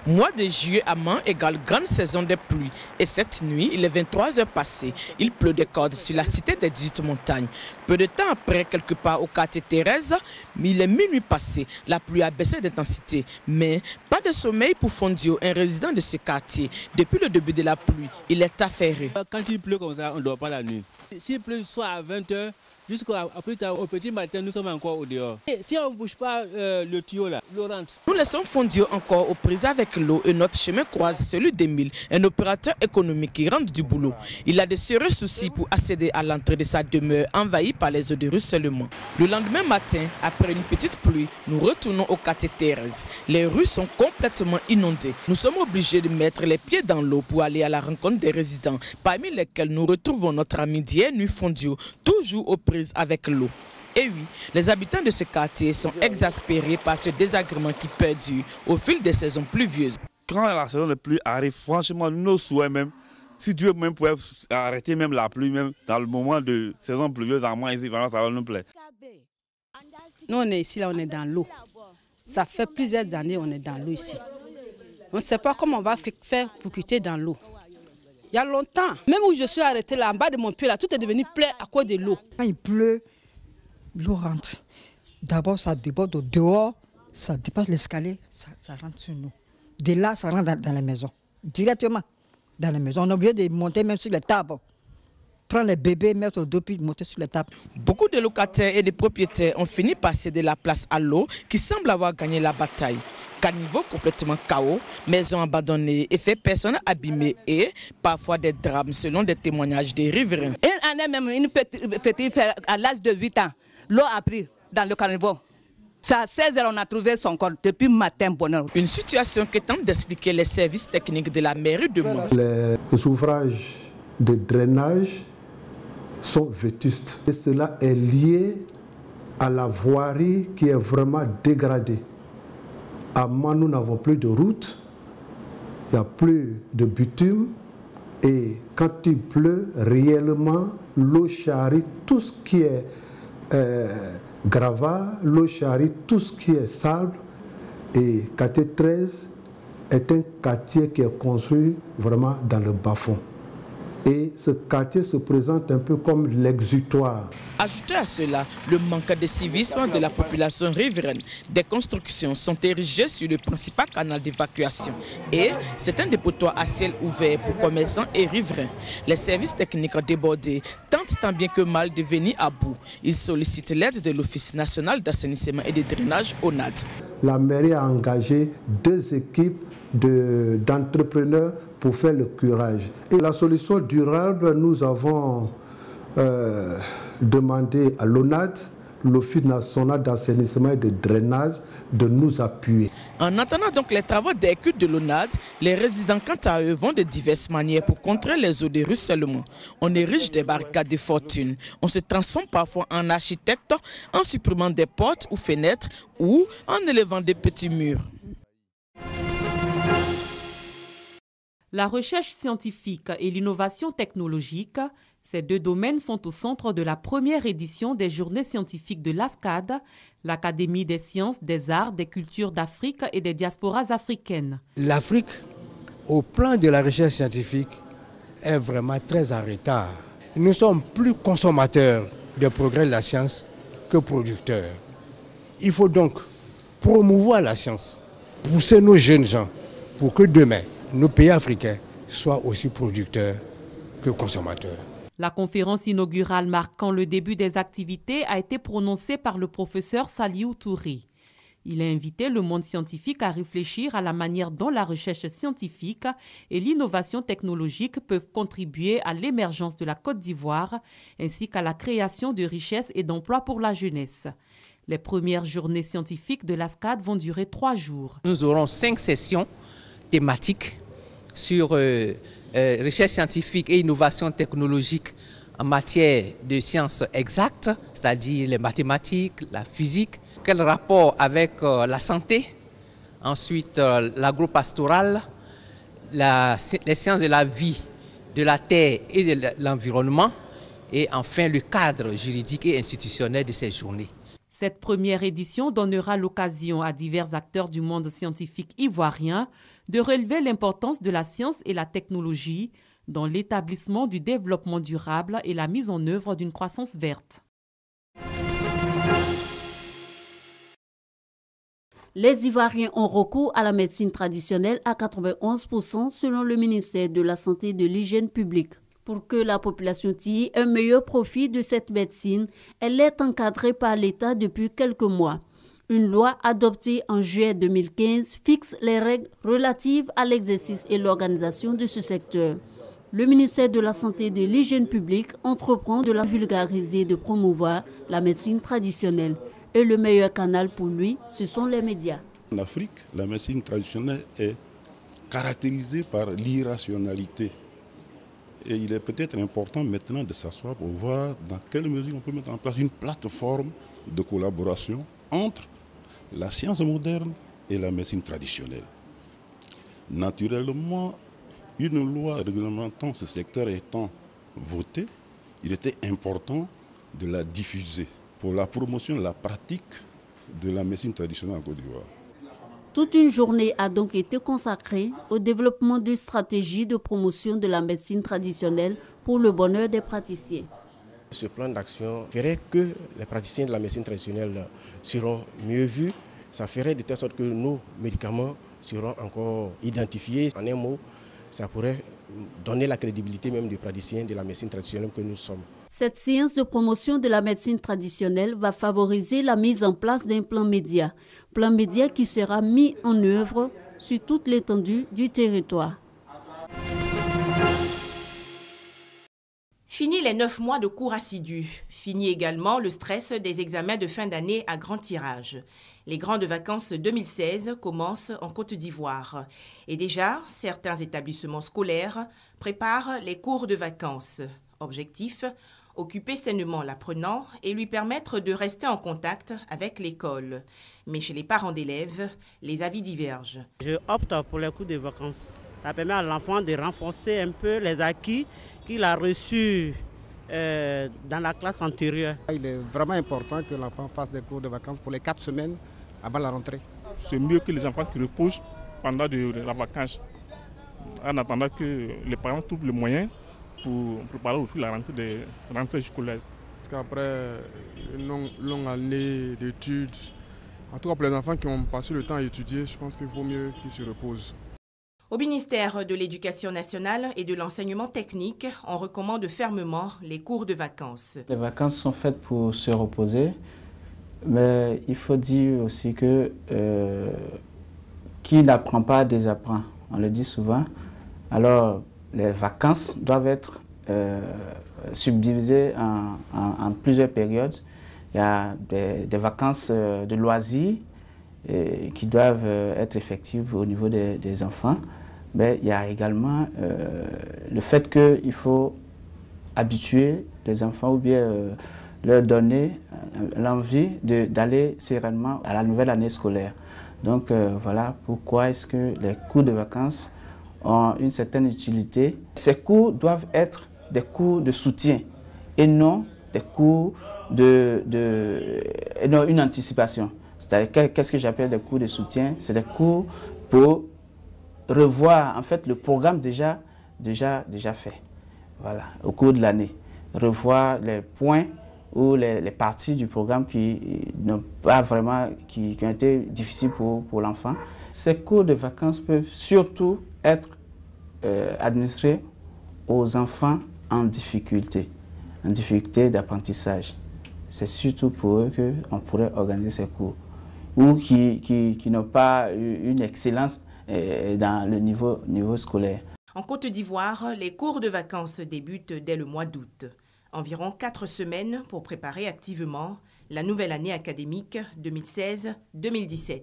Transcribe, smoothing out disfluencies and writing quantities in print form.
Mois de juillet à Mans égale grande saison des pluies. Et cette nuit, il est 23 heures passées. Il pleut des cordes sur la cité des 18 montagnes. Peu de temps après, quelque part au quartier Thérèse, il est minuit passé. La pluie a baissé d'intensité. Mais pas de sommeil pour Fondio, un résident de ce quartier. Depuis le début de la pluie, il est affairé. Quand il pleut comme ça, on ne dort pas la nuit. S'il pleut soit à 20 h, jusqu'à plus tard, au petit matin, nous sommes encore au dehors. Et si on ne bouge pas le tuyau là, l'eau rentre. Nous laissons Fondio encore aux prises avec l'eau et notre chemin croise celui d'Émile, un opérateur économique qui rentre du boulot. Il a de sérieux soucis pour accéder à l'entrée de sa demeure envahie par les eaux de ruissellement. Le lendemain matin, après une petite pluie, nous retournons au quartier Thérèse. Les rues sont complètement inondées. Nous sommes obligés de mettre les pieds dans l'eau pour aller à la rencontre des résidents, parmi lesquels nous retrouvons notre ami d'hier nuit Fondio, toujours aux prises avec l'eau. Et oui, les habitants de ce quartier sont exaspérés par ce désagrément qui perdure au fil des saisons pluvieuses. Quand la saison de pluie arrive, franchement, nos souhaits même, si Dieu même pouvait arrêter même la pluie, même dans le moment de saison pluvieuse, en moins ici, vraiment, ça va nous plaire. Nous, on est ici, là, on est dans l'eau. Ça fait plusieurs années on est dans l'eau ici. On ne sait pas comment on va faire pour quitter dans l'eau. Il y a longtemps, même où je suis arrêtée là, en bas de mon pied, là, tout est devenu plein à cause de l'eau. Quand il pleut, l'eau rentre. D'abord, ça déborde au dehors, ça dépasse l'escalier, ça rentre sur nous. De là, ça rentre dans la maison, directement dans la maison. On est obligé de monter même sur les tables. Prendre les bébés, mettre au dos, puis monter sur les tables. Beaucoup de locataires et de propriétaires ont fini par céder la place à l'eau qui semble avoir gagné la bataille. Caniveau complètement chaos, maisons abandonnées, effets personnels abîmés et parfois des drames selon des témoignages des riverains. Une année même, une petite fille à l'âge de 8 ans, l'eau a pris dans le caniveau. C'est à 16 h on a trouvé son corps depuis matin bonheur. Une situation que tentent d'expliquer les services techniques de la mairie de Mans. Les ouvrages de drainage sont vétustes et cela est lié à la voirie qui est vraiment dégradée. À Mans, nous n'avons plus de route, il n'y a plus de bitume et quand il pleut, réellement, l'eau charrie tout ce qui est gravat, l'eau charrie tout ce qui est sable et quartier 13 est un quartier qui est construit vraiment dans le bas-fond. Et ce quartier se présente un peu comme l'exutoire. Ajoutez à cela le manque de civisme de la population riveraine. Des constructions sont érigées sur le principal canal d'évacuation. Et c'est un dépotoir à ciel ouvert pour commerçants et riverains. Les services techniques débordés tentent tant bien que mal de venir à bout. Ils sollicitent l'aide de l'Office national d'assainissement et de drainage ONAD. La mairie a engagé 2 équipes d'entrepreneurs pour faire le curage. Et la solution durable, nous avons demandé à l'ONAD, l'Office national d'assainissement et de drainage, de nous appuyer. En attendant donc les travaux d'écoute de l'ONAD, les résidents quant à eux vont de diverses manières pour contrer les eaux de ruissellement. On érige des barricades de fortune, on se transforme parfois en architecte en supprimant des portes ou fenêtres ou en élevant des petits murs. La recherche scientifique et l'innovation technologique, ces 2 domaines sont au centre de la première édition des Journées scientifiques de l'ASCAD, l'Académie des sciences, des arts, des cultures d'Afrique et des diasporas africaines. L'Afrique, au plan de la recherche scientifique, est vraiment très en retard. Nous sommes plus consommateurs des progrès de la science que producteurs. Il faut donc promouvoir la science, pousser nos jeunes gens pour que demain, nos pays africains soient aussi producteurs que consommateurs. La conférence inaugurale marquant le début des activités a été prononcée par le professeur Saliou Touré. Il a invité le monde scientifique à réfléchir à la manière dont la recherche scientifique et l'innovation technologique peuvent contribuer à l'émergence de la Côte d'Ivoire ainsi qu'à la création de richesses et d'emplois pour la jeunesse. Les premières journées scientifiques de l'ASCAD vont durer 3 jours. Nous aurons 5 sessions thématiques sur recherche scientifique et innovation technologique en matière de sciences exactes, c'est-à-dire les mathématiques, la physique, quel rapport avec la santé, ensuite l'agro-pastoral, les sciences de la vie, de la terre et de l'environnement, et enfin le cadre juridique et institutionnel de ces journées. Cette première édition donnera l'occasion à divers acteurs du monde scientifique ivoirien de relever l'importance de la science et la technologie dans l'établissement du développement durable et la mise en œuvre d'une croissance verte. Les Ivoiriens ont recours à la médecine traditionnelle à 91% selon le ministère de la Santé et de l'Hygiène publique. Pour que la population tire un meilleur profit de cette médecine, elle est encadrée par l'État depuis quelques mois. Une loi adoptée en juillet 2015 fixe les règles relatives à l'exercice et l'organisation de ce secteur. Le ministère de la Santé et de l'Hygiène publique entreprend de la vulgariser et de promouvoir la médecine traditionnelle. Et le meilleur canal pour lui, ce sont les médias. En Afrique, la médecine traditionnelle est caractérisée par l'irrationalité. Et il est peut-être important maintenant de s'asseoir pour voir dans quelle mesure on peut mettre en place une plateforme de collaboration entre la science moderne et la médecine traditionnelle. Naturellement, une loi réglementant ce secteur étant votée, il était important de la diffuser pour la promotion de la pratique de la médecine traditionnelle en Côte d'Ivoire. Toute une journée a donc été consacrée au développement d'une stratégie de promotion de la médecine traditionnelle pour le bonheur des praticiens. Ce plan d'action ferait que les praticiens de la médecine traditionnelle seront mieux vus. Ça ferait de telle sorte que nos médicaments seront encore identifiés. En un mot, ça pourrait donner la crédibilité même des praticiens de la médecine traditionnelle que nous sommes. Cette séance de promotion de la médecine traditionnelle va favoriser la mise en place d'un plan média qui sera mis en œuvre sur toute l'étendue du territoire. Fini les 9 mois de cours assidus. Fini également le stress des examens de fin d'année à grand tirage. Les grandes vacances 2016 commencent en Côte d'Ivoire. Et déjà, certains établissements scolaires préparent les cours de vacances. Objectif : occuper sainement l'apprenant et lui permettre de rester en contact avec l'école. Mais chez les parents d'élèves, les avis divergent. Je opte pour les cours de vacances. Ça permet à l'enfant de renforcer un peu les acquis qu'il a reçus dans la classe antérieure. Il est vraiment important que l'enfant fasse des cours de vacances pour les 4 semaines avant la rentrée. C'est mieux que les enfants qui reposent pendant la vacance, en attendant que les parents trouvent le moyen pour préparer aussi la rentrée scolaire. Parce qu'après une longue année d'études, en tout cas pour les enfants qui ont passé le temps à étudier, je pense qu'il vaut mieux qu'ils se reposent. Au ministère de l'Éducation nationale et de l'enseignement technique, on recommande fermement les cours de vacances. Les vacances sont faites pour se reposer, mais il faut dire aussi que qui n'apprend pas désapprend, on le dit souvent. Alors, les vacances doivent être subdivisées en plusieurs périodes. Il y a des vacances de loisirs qui doivent être effectives au niveau des enfants. Mais il y a également le fait qu'il faut habituer les enfants ou bien leur donner l'envie d'aller sereinement à la nouvelle année scolaire. Donc voilà pourquoi est-ce que les cours de vacances ont une certaine utilité. Ces cours doivent être des cours de soutien et non des cours une anticipation. C'est-à-dire, qu'est-ce que j'appelle des cours de soutien? C'est des cours pour revoir en fait le programme déjà fait, voilà, au cours de l'année. Revoir les points ou les parties du programme qui n'ont pas vraiment, qui ont été difficiles pour l'enfant. Ces cours de vacances peuvent surtout être administrés aux enfants en difficulté d'apprentissage. C'est surtout pour eux qu'on pourrait organiser ces cours, ou qui n'ont pas une excellence dans le niveau scolaire. En Côte d'Ivoire, les cours de vacances débutent dès le mois d'août. Environ 4 semaines pour préparer activement la nouvelle année académique 2016-2017.